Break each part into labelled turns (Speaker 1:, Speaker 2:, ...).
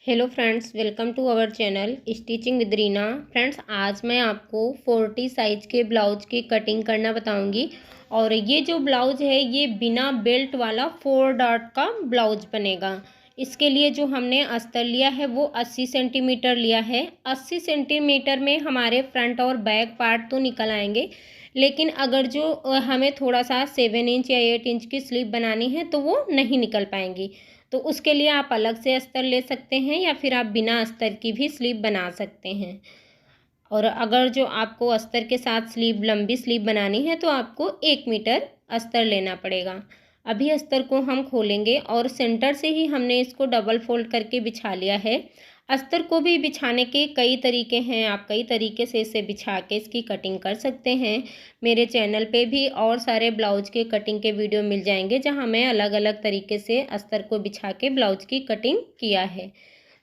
Speaker 1: Hello friends, welcome to our channel stitching with Reena. Friends, आज मैं आपको 40 साइज़ के ब्लाउज की कटिंग करना बताऊंगी। और ये जो ब्लाउज है ये बिना बेल्ट वाला 4 डॉट का ब्लाउज बनेगा। इसके लिए जो हमने अस्तर लिया है वो 80 सेंटीमीटर लिया है। 80 सेंटीमीटर में हमारे फ्रंट और बैक पार्ट तो निकल आएंगे, लेकिन अगर जो हमें थोड़ा सा 7 इंच या 8 इंच की स्लीव बनानी है तो वो नहीं निकल पाएंगी। तो उसके लिए आप अलग से अस्तर ले सकते हैं या फिर आप बिना अस्तर की भी स्लीव बना सकते हैं। और अगर जो आपको अस्तर के साथ स्लीव लंबी स्लीव बनानी है तो आपको 1 मीटर अस्तर लेना पड़ेगा। अभी अस्तर को हम खोलेंगे और सेंटर से ही हमने इसको डबल फोल्ड करके बिछा लिया है। अस्तर को भी बिछाने के कई तरीके हैं, आप कई तरीके से इसे बिछा के इसकी कटिंग कर सकते हैं। मेरे चैनल पे भी और सारे ब्लाउज के कटिंग के वीडियो मिल जाएंगे जहां मैं अलग अलग तरीके से अस्तर को बिछा के ब्लाउज की कटिंग किया है।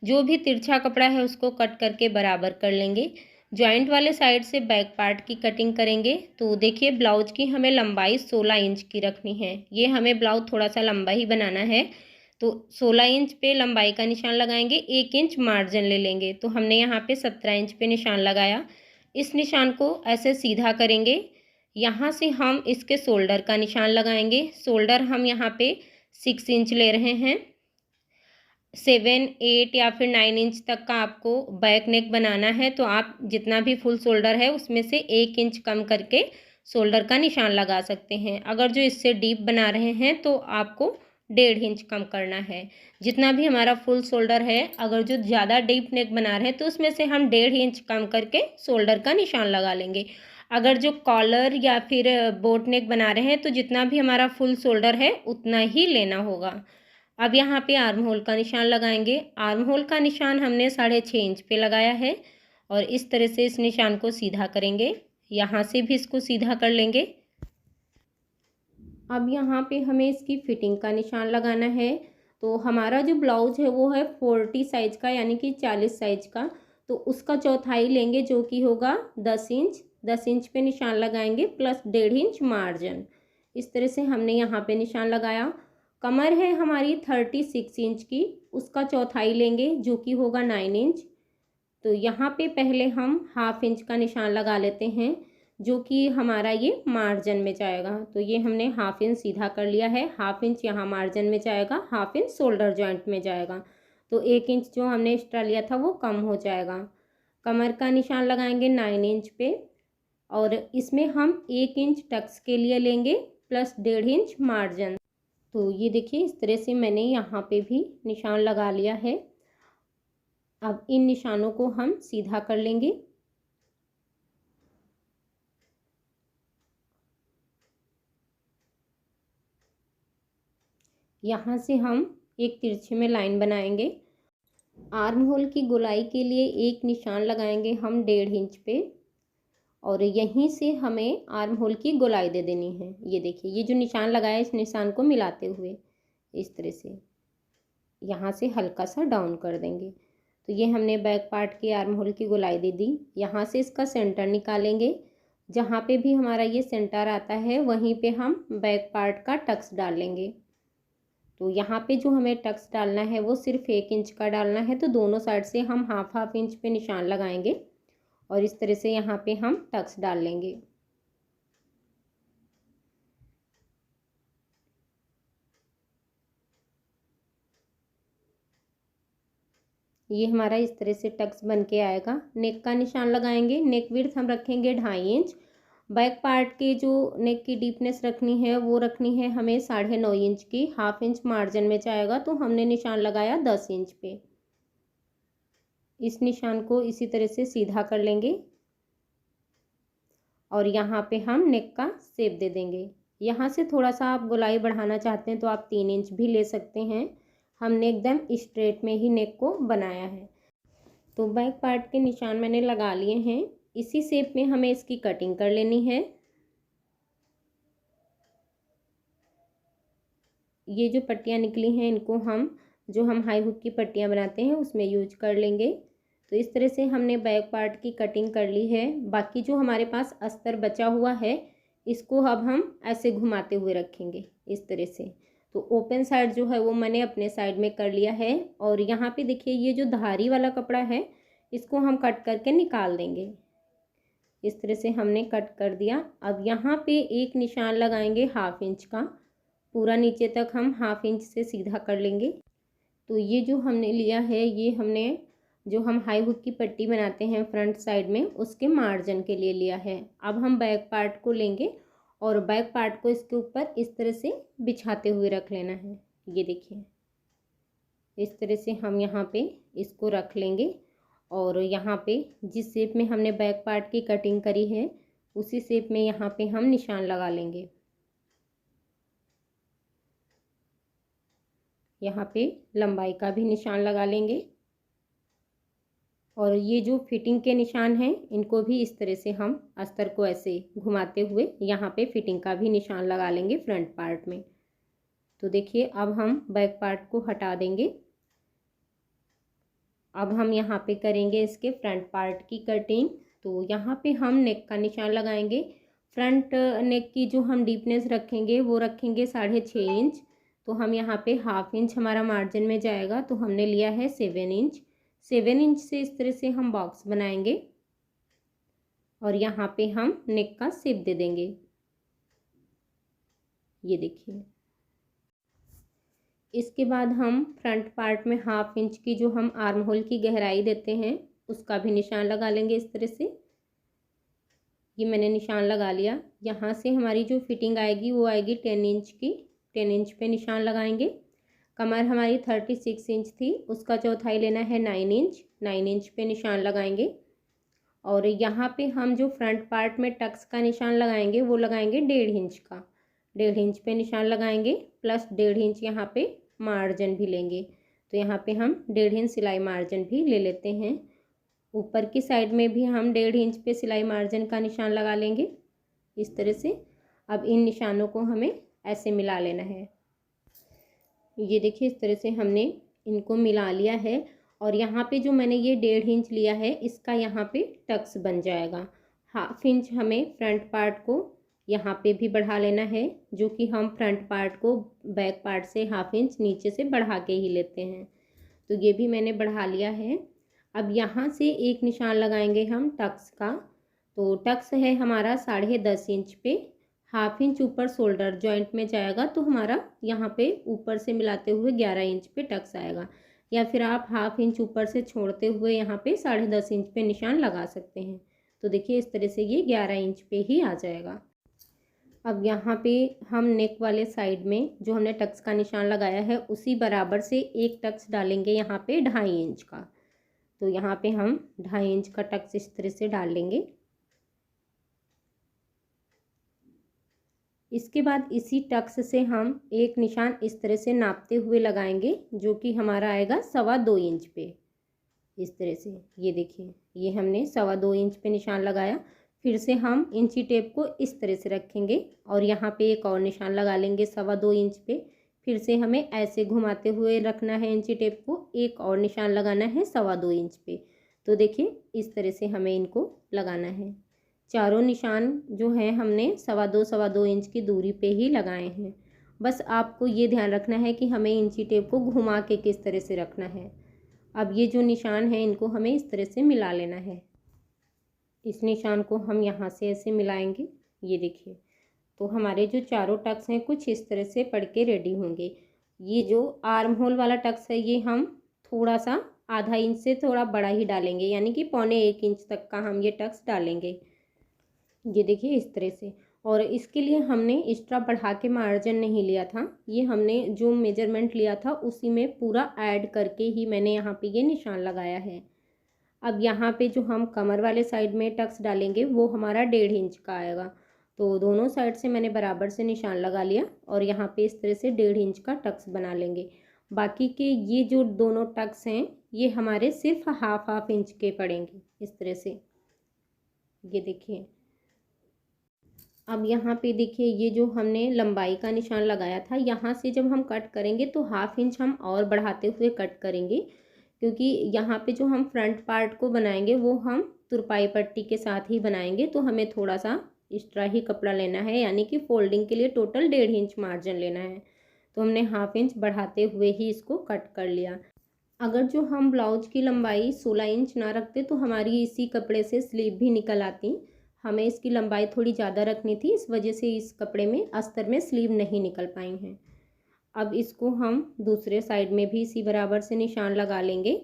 Speaker 1: जो भी तिरछा कपड़ा है उसको कट करके बराबर कर लेंगे। जॉइंट वाले साइड से बैक पार्ट की कटिंग करेंगे। तो देखिए, ब्लाउज की हमें लंबाई 16 इंच की रखनी है। ये हमें ब्लाउज थोड़ा सा लंबा ही बनाना है, तो 16 इंच पे लंबाई का निशान लगाएंगे। 1 इंच मार्जिन ले लेंगे, तो हमने यहाँ पे 17 इंच पे निशान लगाया। इस निशान को ऐसे सीधा करेंगे। यहाँ से हम इसके शोल्डर का निशान लगाएंगे। शोल्डर हम यहाँ पे 6 इंच ले रहे हैं। 7, 8 या फिर 9 इंच तक का आपको बैक नेक बनाना है, तो आप जितना भी फुल शोल्डर है उसमें से 1 इंच कम करके शोल्डर का निशान लगा सकते हैं। अगर जो इससे डीप बना रहे हैं तो आपको 1.5 इंच कम करना है। जितना भी हमारा फुल शोल्डर है, अगर जो ज़्यादा डीप नेक बना रहे हैं तो उसमें से हम 1.5 इंच कम करके शोल्डर का निशान लगा लेंगे। अगर जो कॉलर या फिर बोट नेक बना रहे हैं तो जितना भी हमारा फुल शोल्डर है उतना ही लेना होगा। अब यहाँ पे आर्म होल का निशान लगाएंगे। आर्म होल का निशान हमने 6.5 इंच पे लगाया है और इस तरह से इस निशान को सीधा करेंगे। यहाँ से भी इसको सीधा कर लेंगे। अब यहाँ पे हमें इसकी फिटिंग का निशान लगाना है। तो हमारा जो ब्लाउज है वो है 40 साइज का, यानी कि 40 साइज का। तो उसका चौथाई लेंगे जो कि होगा 10 इंच। 10 इंच पे निशान लगाएंगे प्लस 1.5 इंच मार्जिन। इस तरह से हमने यहाँ पे निशान लगाया। कमर है हमारी 36 इंच की, उसका चौथाई लेंगे जो कि होगा 9 इंच। तो यहाँ पे पहले हम 1/2 इंच का निशान लगा लेते हैं जो कि हमारा ये मार्जिन में जाएगा। तो ये हमने 1/2 इंच सीधा कर लिया है। 1/2 इंच यहाँ मार्जिन में जाएगा, 1/2 इंच शोल्डर जॉइंट में जाएगा। तो 1 इंच जो हमने एक्स्ट्रा लिया था वो कम हो जाएगा। कमर का निशान लगाएंगे 9 इंच पे और इसमें हम 1 इंच टक्स के लिए लेंगे प्लस 1.5 इंच मार्जिन। तो ये देखिए, इस तरह से मैंने यहाँ पे भी निशान लगा लिया है। अब इन निशानों को हम सीधा कर लेंगे। यहाँ से हम एक तिरछे में लाइन बनाएंगे। आर्म होल की गोलाई के लिए एक निशान लगाएंगे हम 1.5 इंच पे और यहीं से हमें आर्म होल की गोलाई दे देनी है। ये देखिए, ये जो निशान लगाया है इस निशान को मिलाते हुए इस तरह से यहाँ से हल्का सा डाउन कर देंगे। तो ये हमने बैक पार्ट की आर्म होल की गोलाई दे दी। यहाँ से इसका सेंटर निकालेंगे। जहाँ पे भी हमारा ये सेंटर आता है वहीं पे हम बैक पार्ट का टक्स डालेंगे। तो यहाँ पे जो हमें टक्स डालना है वो सिर्फ 1 इंच का डालना है। तो दोनों साइड से हम 1/2 इंच पे निशान लगाएंगे और इस तरह से यहाँ पे हम टक्स डाल लेंगे। ये हमारा इस तरह से टक्स बन के आएगा। नेक का निशान लगाएंगे। नेक विड्थ हम रखेंगे 2.5 इंच। बैक पार्ट के जो नेक की डीपनेस रखनी है वो रखनी है हमें 9.5 इंच की। 1/2 इंच मार्जिन में जाएगा, तो हमने निशान लगाया 10 इंच पे। इस निशान को इसी तरह से सीधा कर लेंगे और यहाँ पे हम नेक का शेप दे देंगे। यहाँ से थोड़ा सा आप गोलाई बढ़ाना चाहते हैं तो आप 3 इंच भी ले सकते हैं। हमने एकदम स्ट्रेट में ही नेक को बनाया है। तो बैक पार्ट के निशान मैंने लगा लिए हैं। इसी शेप में हमें इसकी कटिंग कर लेनी है। ये जो पट्टियाँ निकली हैं इनको हम हाई हुक की पट्टियाँ बनाते हैं उसमें यूज कर लेंगे। तो इस तरह से हमने बैक पार्ट की कटिंग कर ली है। बाकी जो हमारे पास अस्तर बचा हुआ है इसको अब हम ऐसे घुमाते हुए रखेंगे इस तरह से। तो ओपन साइड जो है वो मैंने अपने साइड में कर लिया है। और यहाँ पे देखिए ये जो धारी वाला कपड़ा है इसको हम कट करके निकाल देंगे। इस तरह से हमने कट कर दिया। अब यहाँ पे एक निशान लगाएंगे 1/2 इंच का, पूरा नीचे तक हम 1/2 इंच से सीधा कर लेंगे। तो ये जो हमने लिया है ये हमने जो हम हाई हुक की पट्टी बनाते हैं फ्रंट साइड में उसके मार्जिन के लिए लिया है। अब हम बैक पार्ट को लेंगे और बैक पार्ट को इसके ऊपर इस तरह से बिछाते हुए रख लेना है। ये देखिए इस तरह से हम यहाँ पे इसको रख लेंगे और यहाँ पे जिस शेप में हमने बैक पार्ट की कटिंग करी है उसी शेप में यहाँ पे हम निशान लगा लेंगे। यहाँ पे लंबाई का भी निशान लगा लेंगे और ये जो फिटिंग के निशान हैं इनको भी इस तरह से हम अस्तर को ऐसे घुमाते हुए यहाँ पे फिटिंग का भी निशान लगा लेंगे फ्रंट पार्ट में। तो देखिए अब हम बैक पार्ट को हटा देंगे। अब हम यहाँ पे करेंगे इसके फ्रंट पार्ट की कटिंग। तो यहाँ पे हम नेक का निशान लगाएंगे। फ्रंट नेक की जो हम डीपनेस रखेंगे वो रखेंगे 6.5 इंच। तो हम यहाँ पे 1/2 इंच हमारा मार्जिन में जाएगा, तो हमने लिया है 7 इंच। 7 इंच से इस तरह से हम बॉक्स बनाएंगे और यहाँ पे हम नेक का शेप दे देंगे। ये देखिए इसके बाद हम फ्रंट पार्ट में 1/2 इंच की जो हम आर्म होल की गहराई देते हैं उसका भी निशान लगा लेंगे इस तरह से। ये मैंने निशान लगा लिया। यहाँ से हमारी जो फिटिंग आएगी वो आएगी 10 इंच की। 10 इंच पे निशान लगाएंगे। कमर हमारी 36 इंच थी, उसका चौथाई लेना है 9 इंच। 9 इंच पे निशान लगाएंगे और यहाँ पे हम जो फ्रंट पार्ट में टक्स का निशान लगाएंगे वो लगाएंगे 1.5 इंच का। 1.5 इंच पे निशान लगाएंगे प्लस 1.5 इंच यहाँ पे मार्जिन भी लेंगे। तो यहाँ पे हम 1.5 इंच सिलाई मार्जिन भी ले लेते हैं। ऊपर की साइड में भी हम 1.5 इंच पे सिलाई मार्जिन का निशान लगा लेंगे इस तरह से। अब इन निशानों को हमें ऐसे मिला लेना है। ये देखिए इस तरह से हमने इनको मिला लिया है और यहाँ पे जो मैंने ये 1.5 इंच लिया है इसका यहाँ पे टक्स बन जाएगा। 1/2 इंच हमें फ्रंट पार्ट को यहाँ पे भी बढ़ा लेना है, जो कि हम फ्रंट पार्ट को बैक पार्ट से 1/2 इंच नीचे से बढ़ा के ही लेते हैं। तो ये भी मैंने बढ़ा लिया है। अब यहाँ से एक निशान लगाएंगे हम टक्स का। तो टक्स है हमारा 10.5 इंच पे। 1/2 इंच ऊपर शोल्डर जॉइंट में जाएगा तो हमारा यहाँ पे ऊपर से मिलाते हुए 11 इंच पे टक्स आएगा, या फिर आप 1/2 इंच ऊपर से छोड़ते हुए यहाँ पे 10.5 इंच पे निशान लगा सकते हैं। तो देखिए इस तरह से ये 11 इंच पे ही आ जाएगा। अब यहाँ पे हम नेक वाले साइड में जो हमने टक्स का निशान लगाया है उसी बराबर से एक टक्स डालेंगे यहाँ पे 2.5 इंच का। तो यहाँ पे हम 2.5 इंच का टक्स इस तरह से डाल लेंगे। इसके बाद इसी टक्स से हम एक निशान इस तरह से नापते हुए लगाएंगे, जो कि हमारा आएगा 2.25 इंच पे इस तरह से। ये देखिए ये हमने 2.25 इंच पे निशान लगाया। फिर से हम इंची टेप को इस तरह से रखेंगे और यहाँ पे एक और निशान लगा लेंगे 2.25 इंच पे। फिर से हमें ऐसे घुमाते हुए रखना है इंची टेप को, एक और निशान लगाना है 2.25 इंच पे। तो देखिए इस तरह से हमें इनको लगाना है। चारों निशान जो हैं हमने 2.25 इंच की दूरी पे ही लगाए हैं। बस आपको ये ध्यान रखना है कि हमें इंची टेप को घुमा के किस तरह से रखना है। अब ये जो निशान है इनको हमें इस तरह से मिला लेना है। इस निशान को हम यहाँ से ऐसे मिलाएंगे। ये देखिए तो हमारे जो चारों टक्स हैं कुछ इस तरह से पड़ के रेडी होंगे। ये जो आर्म होल वाला टक्स है ये हम थोड़ा सा 0.5 इंच से थोड़ा बड़ा ही डालेंगे, यानी कि 0.25 इंच तक का हम ये टक्स डालेंगे। ये देखिए इस तरह से। और इसके लिए हमने एक्स्ट्रा बढ़ा के मार्जिन नहीं लिया था, ये हमने जो मेजरमेंट लिया था उसी में पूरा ऐड करके ही मैंने यहाँ पे ये निशान लगाया है। अब यहाँ पे जो हम कमर वाले साइड में टक्स डालेंगे वो हमारा 1.5 इंच का आएगा। तो दोनों साइड से मैंने बराबर से निशान लगा लिया और यहाँ पे इस तरह से 1.5 इंच का टक्स बना लेंगे। बाकी के ये जो दोनों टक्स हैं ये हमारे सिर्फ 1/2 इंच के पड़ेंगे इस तरह से। ये देखिए अब यहाँ पे देखिए ये जो हमने लंबाई का निशान लगाया था, यहाँ से जब हम कट करेंगे तो 1/2 इंच हम और बढ़ाते हुए कट करेंगे, क्योंकि यहाँ पे जो हम फ्रंट पार्ट को बनाएंगे वो हम तुरपाई पट्टी के साथ ही बनाएंगे। तो हमें थोड़ा सा एक्स्ट्रा ही कपड़ा लेना है, यानी कि फोल्डिंग के लिए टोटल 1.5 इंच मार्जिन लेना है। तो हमने हाफ इंच बढ़ाते हुए ही इसको कट कर लिया। अगर जो हम ब्लाउज की लंबाई 16 इंच ना रखते तो हमारी इसी कपड़े से स्लीव भी निकल आती। हमें इसकी लंबाई थोड़ी ज़्यादा रखनी थी, इस वजह से इस कपड़े में अस्तर में स्लीव नहीं निकल पाई हैं। अब इसको हम दूसरे साइड में भी इसी बराबर से निशान लगा लेंगे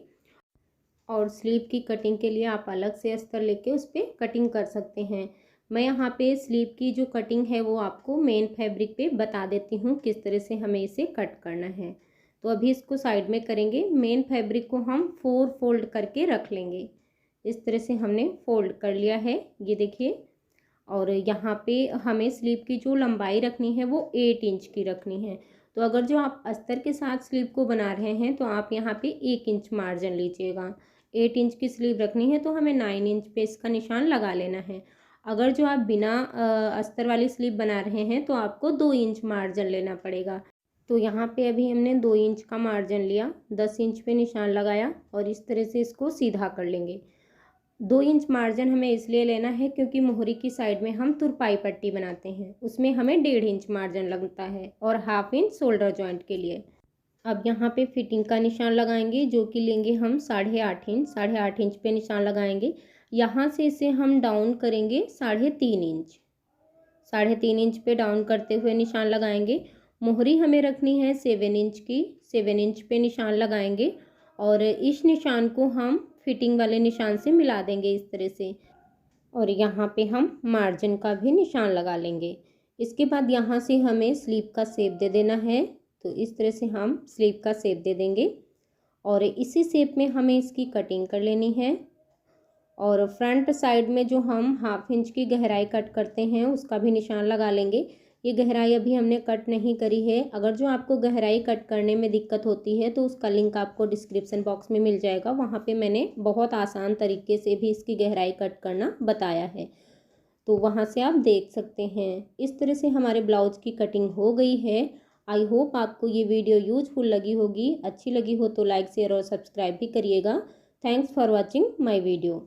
Speaker 1: और स्लीव की कटिंग के लिए आप अलग से अस्तर लेके उस पर कटिंग कर सकते हैं। मैं यहाँ पे स्लीव की जो कटिंग है वो आपको मेन फैब्रिक पे बता देती हूँ किस तरह से हमें इसे कट करना है। तो अभी इसको साइड में करेंगे। मेन फैब्रिक को हम 4 फोल्ड करके रख लेंगे। इस तरह से हमने फोल्ड कर लिया है, ये देखिए। और यहाँ पे हमें स्लीव की जो लंबाई रखनी है वो 8 इंच की रखनी है। तो अगर जो आप अस्तर के साथ स्लीव को बना रहे हैं तो आप यहाँ पे 1 इंच मार्जिन लीजिएगा। 8 इंच की स्लीव रखनी है तो हमें 9 इंच पे इसका निशान लगा लेना है। अगर जो आप बिना अस्तर वाली स्लीव बना रहे हैं तो आपको 2 इंच मार्जिन लेना पड़ेगा। तो यहाँ पे अभी हमने 2 इंच का मार्जिन लिया, 10 इंच पे निशान लगाया और इस तरह से इसको सीधा कर लेंगे। 2 इंच मार्जिन हमें इसलिए लेना है क्योंकि मोहरी की साइड में हम तुरपाई पट्टी बनाते हैं, उसमें हमें 1.5 इंच मार्जिन लगता है और हाफ इंच शोल्डर जॉइंट के लिए। अब यहाँ पे फिटिंग का निशान लगाएंगे जो कि लेंगे हम 8.5 इंच। 8.5 इंच पे निशान लगाएंगे। यहाँ से इसे हम डाउन करेंगे 3.5 इंच। 3.5 इंच पे डाउन करते हुए निशान लगाएंगे। मोहरी हमें रखनी है 7 इंच की। 7 इंच पे निशान लगाएंगे और इस निशान को हम फिटिंग वाले निशान से मिला देंगे इस तरह से। और यहाँ पे हम मार्जिन का भी निशान लगा लेंगे। इसके बाद यहाँ से हमें स्लीव का शेप दे देना है। तो इस तरह से हम स्लीव का शेप दे देंगे और इसी शेप में हमें इसकी कटिंग कर लेनी है। और फ्रंट साइड में जो हम हाफ इंच की गहराई कट करते हैं उसका भी निशान लगा लेंगे। ये गहराई अभी हमने कट नहीं करी है। अगर जो आपको गहराई कट करने में दिक्कत होती है तो उसका लिंक आपको डिस्क्रिप्शन बॉक्स में मिल जाएगा। वहाँ पे मैंने बहुत आसान तरीके से भी इसकी गहराई कट करना बताया है, तो वहाँ से आप देख सकते हैं। इस तरह से हमारे ब्लाउज की कटिंग हो गई है। आई होप आपको ये वीडियो यूजफुल लगी होगी। अच्छी लगी हो तो लाइक शेयर और सब्सक्राइब भी करिएगा। Thanks for watching my video.